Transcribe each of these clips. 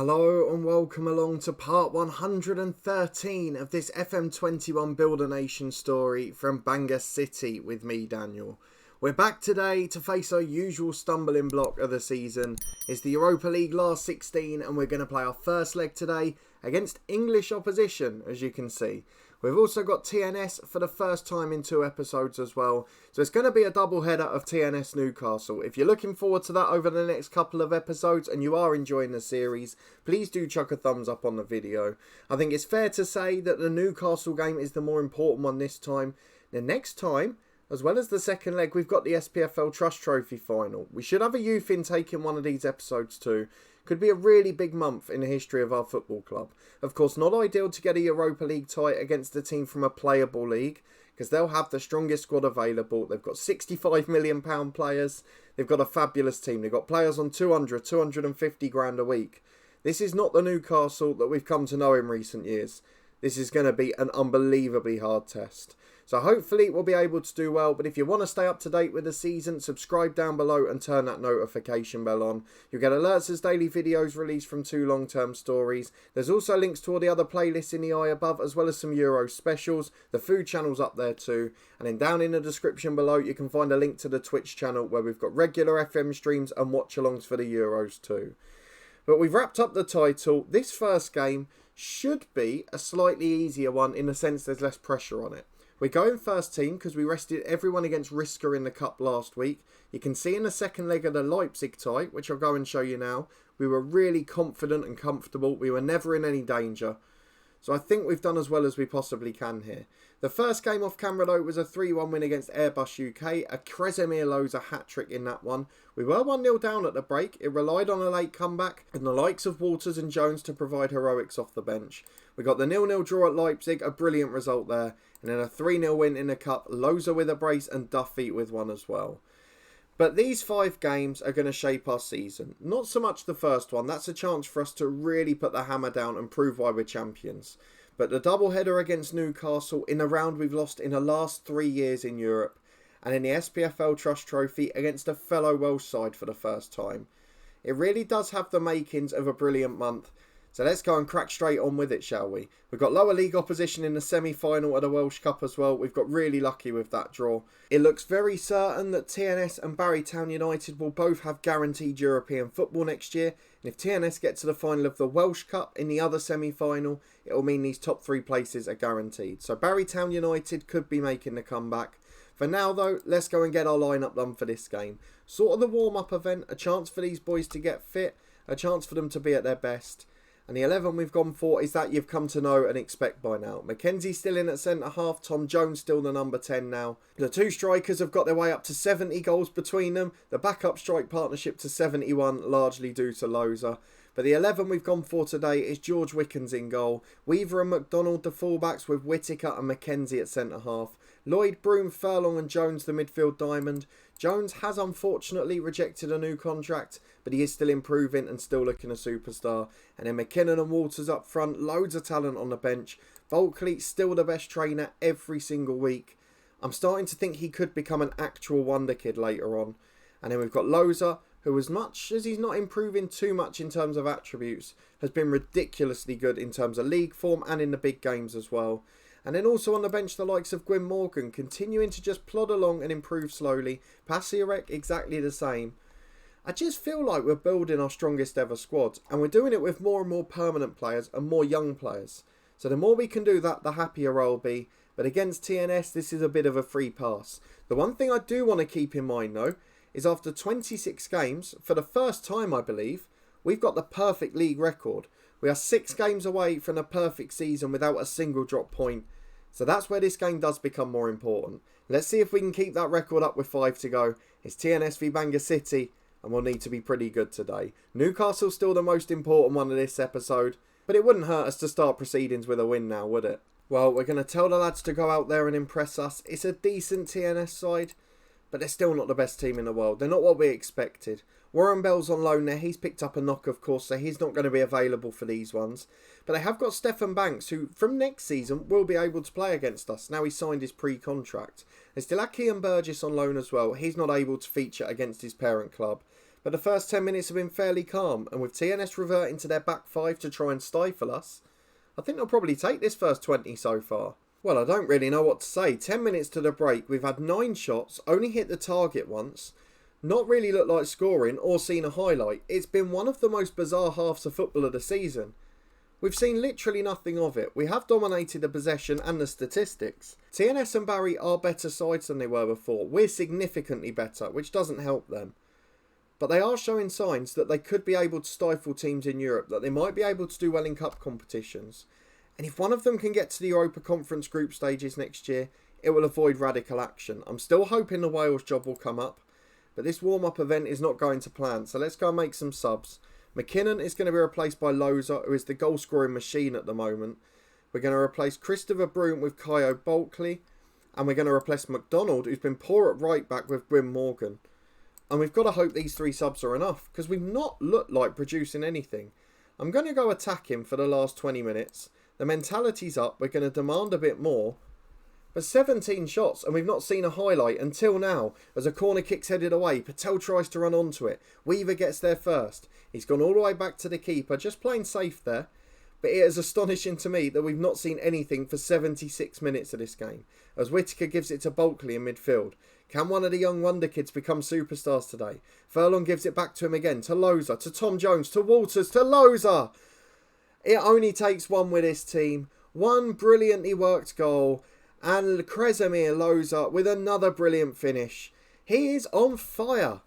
Hello and welcome along to part 113 of this FM21 Builder Nation story from Bangor City with me, Daniel. We're back today to face our usual stumbling block of the season. It's the Europa League last 16 and we're going to play our first leg today against English opposition, as you can see. We've also got TNS for the first time in 2 episodes as well. So it's going to be a double header of TNS Newcastle. If you're looking forward to that over the next couple of episodes and you are enjoying the series, please do chuck a thumbs up on the video. I think it's fair to say that the Newcastle game is the more important one this time. The next time, as well as the second leg, we've got the SPFL Trust Trophy final. We should have a youth intake in one of these episodes too. Could be a really big month in the history of our football club. Of course, not ideal to get a Europa League tie against a team from a playable league, because they'll have the strongest squad available. They've got £65 million players. They've got a fabulous team. They've got players on 250 grand a week. This is not the Newcastle that we've come to know in recent years. This is going to be an unbelievably hard test. So hopefully we'll be able to do well. But if you want to stay up to date with the season, subscribe down below and turn that notification bell on. You'll get alerts as daily videos released from 2 long-term stories. There's also links to all the other playlists in the eye above, as well as some Euro specials. The food channel's up there too. And then down in the description below, you can find a link to the Twitch channel where we've got regular FM streams and watch-alongs for the Euros too. But we've wrapped up the title. This first game should be a slightly easier one in the sense there's less pressure on it. We're going first team because we rested everyone against Riska in the Cup last week. You can see in the second leg of the Leipzig tie, which I'll go and show you now, we were really confident and comfortable. We were never in any danger. So I think we've done as well as we possibly can here. The first game off camera though was a 3-1 win against Airbus UK. A Kresimir Loza hat-trick in that one. We were 1-0 down at the break. It relied on a late comeback and the likes of Waters and Jones to provide heroics off the bench. We got the 0-0 draw at Leipzig, a brilliant result there. And then a 3-0 win in the Cup. Loza with a brace and Duffy with one as well. But these 5 games are going to shape our season. Not so much the first one. That's a chance for us to really put the hammer down and prove why we're champions. But the doubleheader against Newcastle in a round we've lost in the last 3 years in Europe. And in the SPFL Trust Trophy against a fellow Welsh side for the first time. It really does have the makings of a brilliant month. So let's go and crack straight on with it, shall we? We've got lower league opposition in the semi-final of the Welsh Cup as well. We've got really lucky with that draw. It looks very certain that TNS and Barrytown United will both have guaranteed European football next year. And if TNS get to the final of the Welsh Cup in the other semi-final, it will mean these top 3 places are guaranteed. So Barrytown United could be making the comeback. For now though, let's go and get our lineup done for this game. Sort of the warm-up event, a chance for these boys to get fit, a chance for them to be at their best. And the 11 we've gone for is that you've come to know and expect by now. Mackenzie's still in at centre-half. Tom Jones still the number 10 now. The 2 strikers have got their way up to 70 goals between them. The backup strike partnership to 71, largely due to Loza. But the 11 we've gone for today is George Wickens in goal. Weaver and McDonald the fullbacks with Whittaker and Mackenzie at centre-half. Lloyd, Broom, Furlong and Jones the midfield diamond. Jones has unfortunately rejected a new contract, but he is still improving and still looking a superstar. And then McKinnon and Waters up front, loads of talent on the bench. Volkley still the best trainer every single week. I'm starting to think he could become an actual wonder kid later on. And then we've got Loza, who as much as he's not improving too much in terms of attributes, has been ridiculously good in terms of league form and in the big games as well. And then also on the bench, the likes of Gwyn Morgan, continuing to just plod along and improve slowly. Pasiarek, exactly the same. I just feel like we're building our strongest ever squad. And we're doing it with more and more permanent players and more young players. So the more we can do that, the happier I'll be. But against TNS, this is a bit of a free pass. The one thing I do want to keep in mind though, is after 26 games, for the first time I believe, we've got the perfect league record. We are 6 games away from a perfect season without a single drop point. So that's where this game does become more important. Let's see if we can keep that record up with 5 to go. It's TNS v Bangor City and we'll need to be pretty good today. Newcastle's still the most important one of this episode, but it wouldn't hurt us to start proceedings with a win now, would it? Well, we're going to tell the lads to go out there and impress us. It's a decent TNS side, but they're still not the best team in the world. They're not what we expected. Warren Bell's on loan there. He's picked up a knock, of course, so he's not going to be available for these ones. But they have got Stefan Banks, who from next season will be able to play against us. Now he's signed his pre-contract. There's still Aki and Burgess on loan as well. He's not able to feature against his parent club. But the first 10 minutes have been fairly calm, and with TNS reverting to their back five to try and stifle us, I think they'll probably take this first 20 so far. Well, I don't really know what to say. 10 minutes to the break, we've had 9 shots, only hit the target once, not really looked like scoring or seen a highlight. It's been one of the most bizarre halves of football of the season. We've seen literally nothing of it. We have dominated the possession and the statistics. TNS and Barry are better sides than they were before. We're significantly better, which doesn't help them. But they are showing signs that they could be able to stifle teams in Europe, that they might be able to do well in cup competitions. And if one of them can get to the Europa Conference group stages next year, it will avoid radical action. I'm still hoping the Wales job will come up, but this warm-up event is not going to plan, so let's go and make some subs. McKinnon is going to be replaced by Loza, who is the goal-scoring machine at the moment. We're going to replace Christopher Broom with Kyo Bulkley, and we're going to replace McDonald, who's been poor at right-back, with Gwyn Morgan. And we've got to hope these 3 subs are enough, because we've not looked like producing anything. I'm going to go attack him for the last 20 minutes. The mentality's up, we're going to demand a bit more. But 17 shots, and we've not seen a highlight until now. As a corner kick's headed away, Patel tries to run onto it. Weaver gets there first. He's gone all the way back to the keeper, just playing safe there. But it is astonishing to me that we've not seen anything for 76 minutes of this game, as Whittaker gives it to Bulkley in midfield. Can one of the young wonder kids become superstars today? Furlong gives it back to him again, to Loza, to Tom Jones, to Walters, to Loza. It only takes one with this team. One brilliantly worked goal, and Kresimir Loza with another brilliant finish. He is on fire.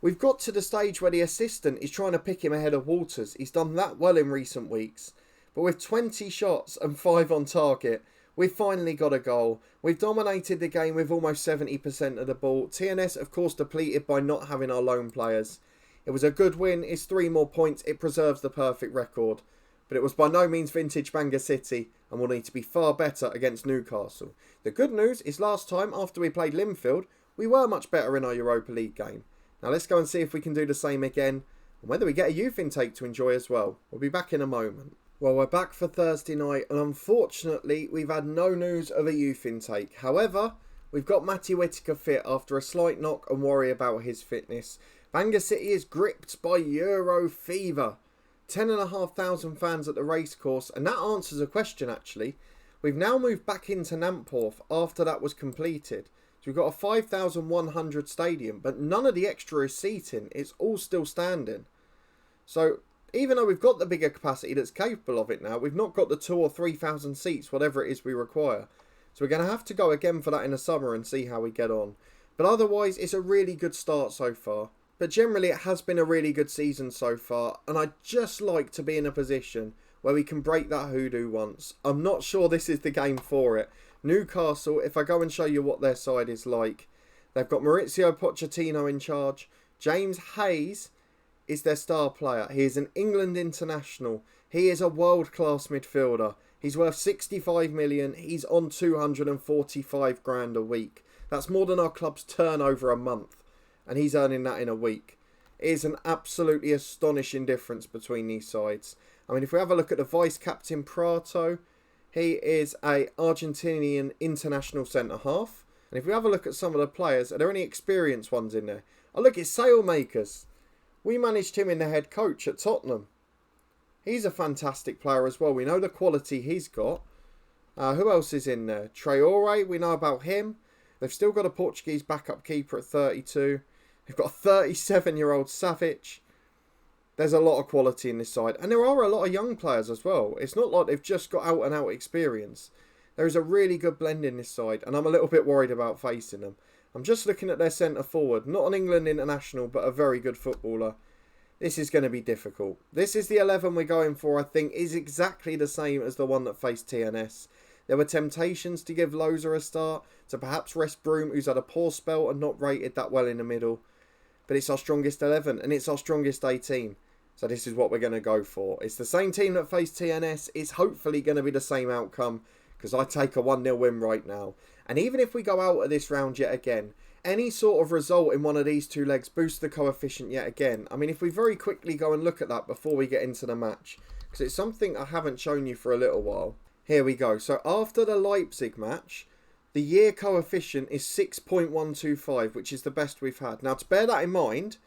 We've got to the stage where the assistant is trying to pick him ahead of Walters. He's done that well in recent weeks. But with 20 shots and 5 on target, we've finally got a goal. We've dominated the game with almost 70% of the ball. TNS, of course, depleted by not having our lone players. It was a good win. It's 3 more points. It preserves the perfect record. But it was by no means vintage Bangor City, and we'll need to be far better against Newcastle. The good news is last time, after we played Linfield, we were much better in our Europa League game. Now let's go and see if we can do the same again, and whether we get a youth intake to enjoy as well. We'll be back in a moment. Well, we're back for Thursday night, and unfortunately, we've had no news of a youth intake. However, we've got Matty Whittaker fit after a slight knock and worry about his fitness. Bangor City is gripped by Euro fever. 10,500 fans at the racecourse, and that answers a question actually. We've now moved back into Namporth after that was completed. So we've got a 5,100 stadium, but none of the extra is seating. It's all still standing. So even though we've got the bigger capacity that's capable of it now, we've not got the 2,000 or 3,000 seats, whatever it is we require. So we're going to have to go again for that in the summer and see how we get on. But otherwise, it's a really good start so far. But generally, it has been a really good season so far, and I'd just like to be in a position where we can break that hoodoo once. I'm not sure this is the game for it. Newcastle, if I go and show you what their side is like, they've got Maurizio Pochettino in charge. James Hayes is their star player. He is an England international. He is a world-class midfielder. He's worth 65 million. He's on 245 grand a week. That's more than our club's turnover a month. And he's earning that in a week. It is an absolutely astonishing difference between these sides. I mean, if we have a look at the vice-captain Prato, he is a Argentinian international centre-half. And if we have a look at some of the players, are there any experienced ones in there? Oh, look, it's Sailmakers. We managed him in the head coach at Tottenham. He's a fantastic player as well. We know the quality he's got. Who else is in there? Traore, we know about him. They've still got a Portuguese backup keeper at 32. They've got a 37-year-old Savic. There's a lot of quality in this side. And there are a lot of young players as well. It's not like they've just got out-and-out experience. There is a really good blend in this side. And I'm a little bit worried about facing them. I'm just looking at their centre-forward. Not an England international, but a very good footballer. This is going to be difficult. This is the 11 we're going for, I think, is exactly the same as the one that faced TNS. There were temptations to give Loza a start, to perhaps rest Broom, who's had a poor spell and not rated that well in the middle. But it's our strongest 11 and it's our strongest 18. So this is what we're going to go for. It's the same team that faced TNS. It's hopefully going to be the same outcome because I take a 1-0 win right now. And even if we go out of this round yet again, any sort of result in one of these two legs boosts the coefficient yet again. I mean, if we very quickly go and look at that before we get into the match, because it's something I haven't shown you for a little while. Here we go. So after the Leipzig match, the year coefficient is 6.125, which is the best we've had. Now, to bear that in mind,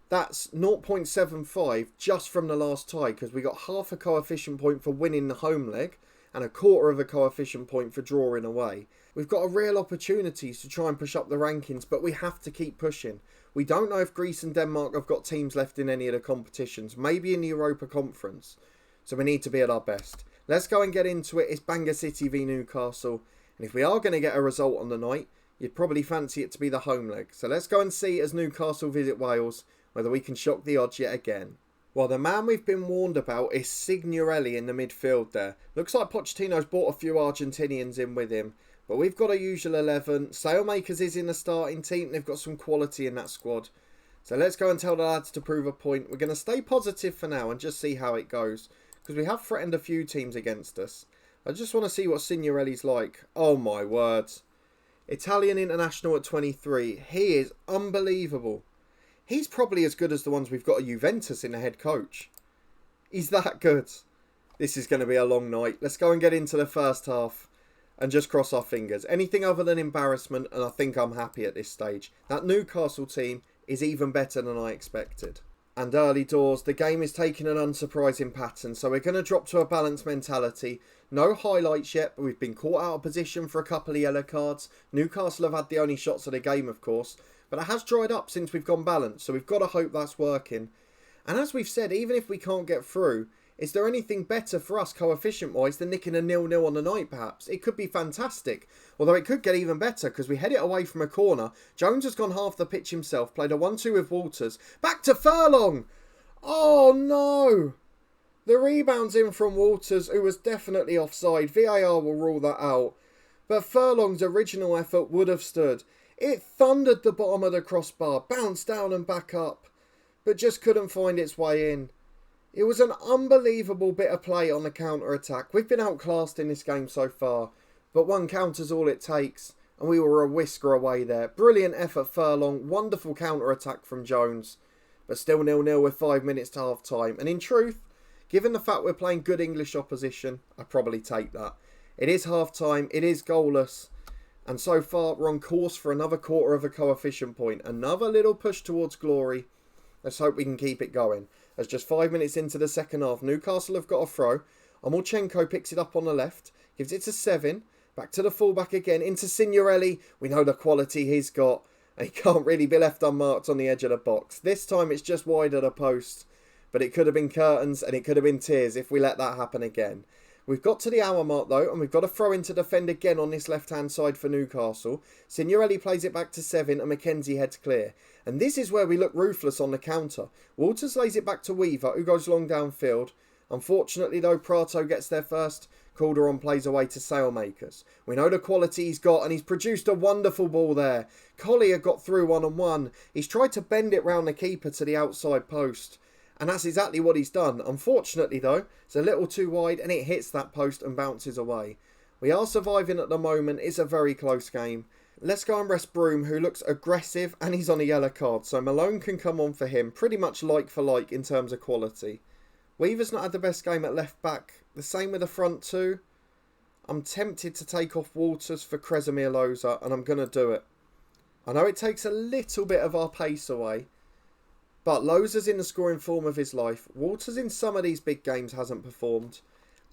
That's 0.75 just from the last tie, because we got half a coefficient point for winning the home leg and a quarter of a coefficient point for drawing away. We've got a real opportunity to try and push up the rankings, but we have to keep pushing. We don't know if Greece and Denmark have got teams left in any of the competitions, maybe in the Europa Conference. So we need to be at our best. Let's go and get into it. It's Bangor City v Newcastle. And if we are going to get a result on the night, you'd probably fancy it to be the home leg. So let's go and see as Newcastle visit Wales whether we can shock the odds yet again. Well, the man we've been warned about is Signorelli in the midfield there. Looks like Pochettino's brought a few Argentinians in with him. But we've got a usual 11. Sailmakers is in the starting team. They've got some quality in that squad. So let's go and tell the lads to prove a point. We're going to stay positive for now and just see how it goes, because we have threatened a few teams against us. I just want to see what Signorelli's like. Oh my words. Italian international at 23. He is unbelievable. He's probably as good as the ones we've got at Juventus in the head coach. He's that good. This is going to be a long night. Let's go and get into the first half and just cross our fingers. Anything other than embarrassment, and I think I'm happy at this stage. That Newcastle team is even better than I expected. And early doors, the game is taking an unsurprising pattern, so we're going to drop to a balanced mentality. No highlights yet, but we've been caught out of position for a couple of yellow cards. Newcastle have had the only shots of the game, of course, but it has dried up since we've gone balanced, so we've got to hope that's working. And as we've said, even if we can't get through, is there anything better for us coefficient-wise than nicking a 0-0 on the night, perhaps? It could be fantastic. Although it could get even better, because we head it away from a corner. Jones has gone half the pitch himself, played a 1-2 with Walters. Back to Furlong! Oh, no! The rebound's in from Walters, who was definitely offside. VAR will rule that out. But Furlong's original effort would have stood. It thundered the bottom of the crossbar, bounced down and back up, but just couldn't find its way in. It was an unbelievable bit of play on the counter-attack. We've been outclassed in this game so far, but one counter's all it takes, and we were a whisker away there. Brilliant effort Furlong, wonderful counter-attack from Jones, but still 0-0 with 5 minutes to half-time. And in truth, given the fact we're playing good English opposition, I'd probably take that. It is half-time, it is goalless, and so far we're on course for another quarter of a coefficient point. Another little push towards glory. Let's hope we can keep it going. As just 5 minutes into the second half, Newcastle have got a throw. Omolchenko picks it up on the left, gives it to Sevin, back to the fullback again, into Signorelli. We know the quality he's got, and he can't really be left unmarked on the edge of the box. This time it's just wide of the post, but it could have been curtains and it could have been tears if we let that happen again. We've got to the hour mark though, and we've got to throw in to defend again on this left-hand side for Newcastle. Signorelli plays it back to Sevin and McKenzie heads clear. And this is where we look ruthless on the counter. Walters lays it back to Weaver, who goes long downfield. Unfortunately though, Prato gets there first. Calderon plays away to Sailmakers. We know the quality he's got, and he's produced a wonderful ball there. Collier got through one-on-one. He's tried to bend it round the keeper to the outside post. And that's exactly what he's done. Unfortunately though, it's a little too wide and it hits that post and bounces away. We are surviving at the moment. It's a very close game. Let's go and rest Broom, who looks aggressive, and he's on a yellow card. So Malone can come on for him, pretty much like for like in terms of quality. Weaver's not had the best game at left back. The same with the front two. I'm tempted to take off Walters for Kresimir Loza, and I'm going to do it. I know it takes a little bit of our pace away, but Loza's in the scoring form of his life. Walters in some of these big games hasn't performed.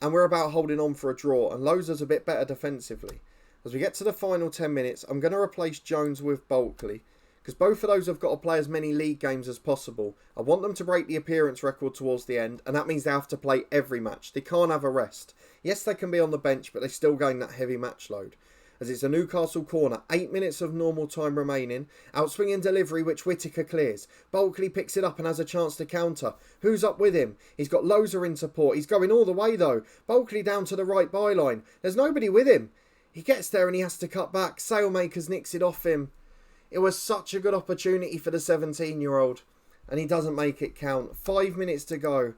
And we're about holding on for a draw. And Loza's a bit better defensively. As we get to the final 10 minutes, I'm going to replace Jones with Bulkley. Because both of those have got to play as many league games as possible. I want them to break the appearance record towards the end. And that means they have to play every match. They can't have a rest. Yes, they can be on the bench, but they still gain that heavy match load. As it's a Newcastle corner, 8 minutes of normal time remaining. Outswinging delivery, which Whittaker clears. Bulkley picks it up and has a chance to counter. Who's up with him? He's got Loza in support. He's going all the way though. Bulkley down to the right byline. There's nobody with him. He gets there and he has to cut back. Sailmakers nicks it off him. It was such a good opportunity for the 17-year-old. And he doesn't make it count. 5 minutes to go.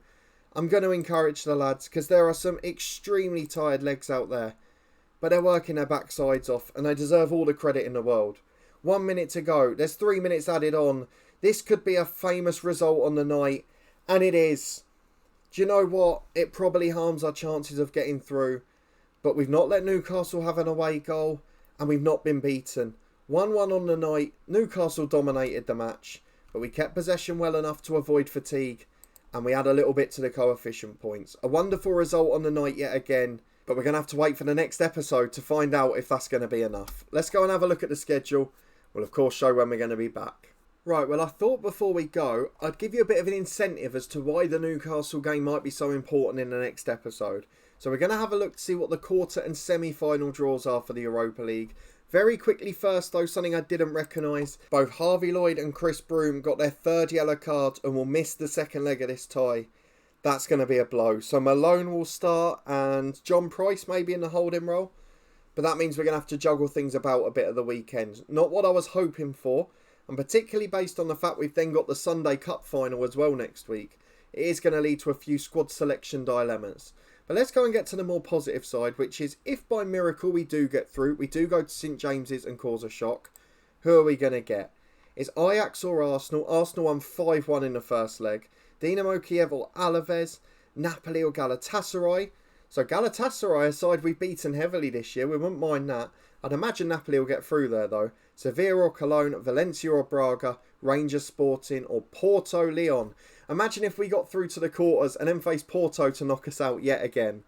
I'm going to encourage the lads, because there are some extremely tired legs out there. But they're working their backsides off, and they deserve all the credit in the world. 1 minute to go. There's 3 minutes added on. This could be a famous result on the night, and it is. Do you know what? It probably harms our chances of getting through. But we've not let Newcastle have an away goal, and we've not been beaten. 1-1 on the night. Newcastle dominated the match. but we kept possession well enough to avoid fatigue, and we add a little bit to the coefficient points. A wonderful result on the night yet again, but we're going to have to wait for the next episode to find out if that's going to be enough. Let's go and have a look at the schedule. We'll of course show when we're going to be back. Right, well I thought before we go, I'd give you a bit of an incentive as to why the Newcastle game might be so important in the next episode. So we're going to have a look to see what the quarter and semi-final draws are for the Europa League. Very quickly first though, something I didn't recognise. Both Harvey Lloyd and Chris Broome got their third yellow card and will miss the second leg of this tie. That's going to be a blow. So Malone will start and John Price maybe in the holding role. But that means we're going to have to juggle things about a bit at the weekend. Not what I was hoping for. And particularly based on the fact we've then got the Sunday Cup final as well next week. It is going to lead to a few squad selection dilemmas. But let's go and get to the more positive side, which is if by miracle we do get through, we do go to St James's and cause a shock, who are we going to get? Is Ajax or Arsenal? Arsenal won 5-1 in the first leg. Dinamo Kiev or Alaves? Napoli or Galatasaray? So Galatasaray, a side we've beaten heavily this year, we wouldn't mind that. I'd imagine Napoli will get through there though. Sevilla or Cologne, Valencia or Braga, Rangers Sporting or Porto Lyon. Imagine if we got through to the quarters and then faced Porto to knock us out yet again.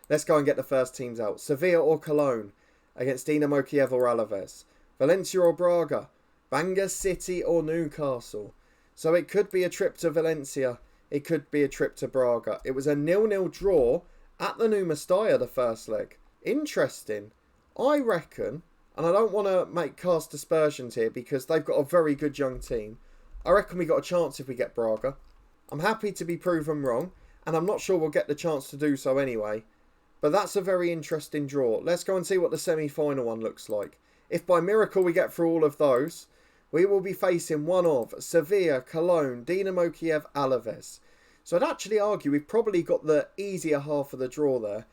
Let's go and get the first teams out. Sevilla or Cologne against Dinamo Kiev or Alaves. Valencia or Braga. Bangor City or Newcastle. So it could be a trip to Valencia. It could be a trip to Braga. It was a 0-0 draw at the new Mestalla the first leg. Interesting. I reckon, and I don't want to make cast aspersions here because they've got a very good young team. I reckon we got a chance if we get Braga. I'm happy to be proven wrong, and I'm not sure we'll get the chance to do so anyway. But that's a very interesting draw. Let's go and see what the semi-final one looks like. If by miracle we get through all of those, we will be facing one of Sevilla, Cologne, Dinamo Kiev, Alaves. So I'd actually argue we've probably got the easier half of the draw there.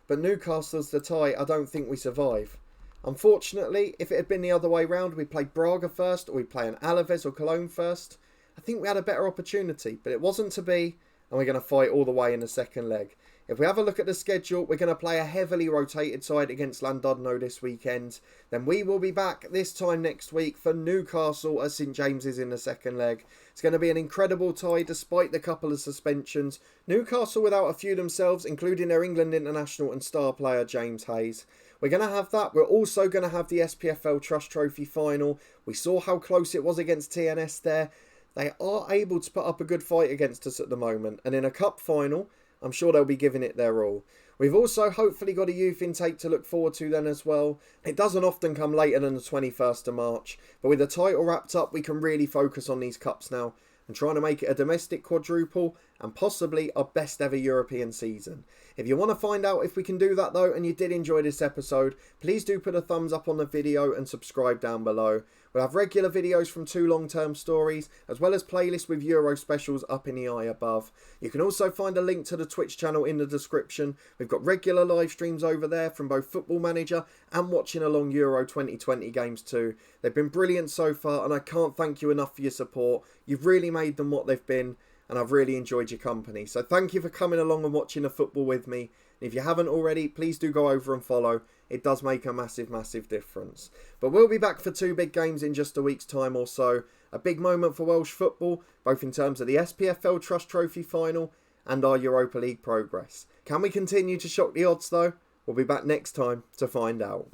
But Newcastle's the tie, I don't think we survive. Unfortunately, if it had been the other way round, we played Braga first, or we play an Alaves or Cologne first, I think we had a better opportunity, but it wasn't to be, and we're going to fight all the way in the second leg. If we have a look at the schedule, we're going to play a heavily rotated side against Llandudno this weekend. Then we will be back this time next week for Newcastle at St James's in the second leg. It's going to be an incredible tie despite the couple of suspensions. Newcastle without a few themselves, including their England international and star player James Hayes. We're going to have that. We're also going to have the SPFL Trust Trophy final. We saw how close it was against TNS there. They are able to put up a good fight against us at the moment. And in a cup final, I'm sure they'll be giving it their all. We've also hopefully got a youth intake to look forward to then as well. It doesn't often come later than the 21st of March. But with the title wrapped up, we can really focus on these cups now. And trying to make it a domestic quadruple and possibly our best ever European season. If you want to find out if we can do that though and you did enjoy this episode, please do put a thumbs up on the video and subscribe down below. We'll have regular videos from 2 long-term stories as well as playlists with Euro specials up in the eye above. You can also find a link to the Twitch channel in the description. We've got regular live streams over there from both Football Manager and watching along Euro 2020 games too. They've been brilliant so far and I can't thank you enough for your support. You've really made them what they've been. And I've really enjoyed your company. So thank you for coming along and watching the football with me. And if you haven't already, please do go over and follow. It does make a massive, massive difference. But we'll be back for 2 big games in just a week's time or so. A big moment for Welsh football, both in terms of the SPFL Trust Trophy final and our Europa League progress. Can we continue to shock the odds though? We'll be back next time to find out.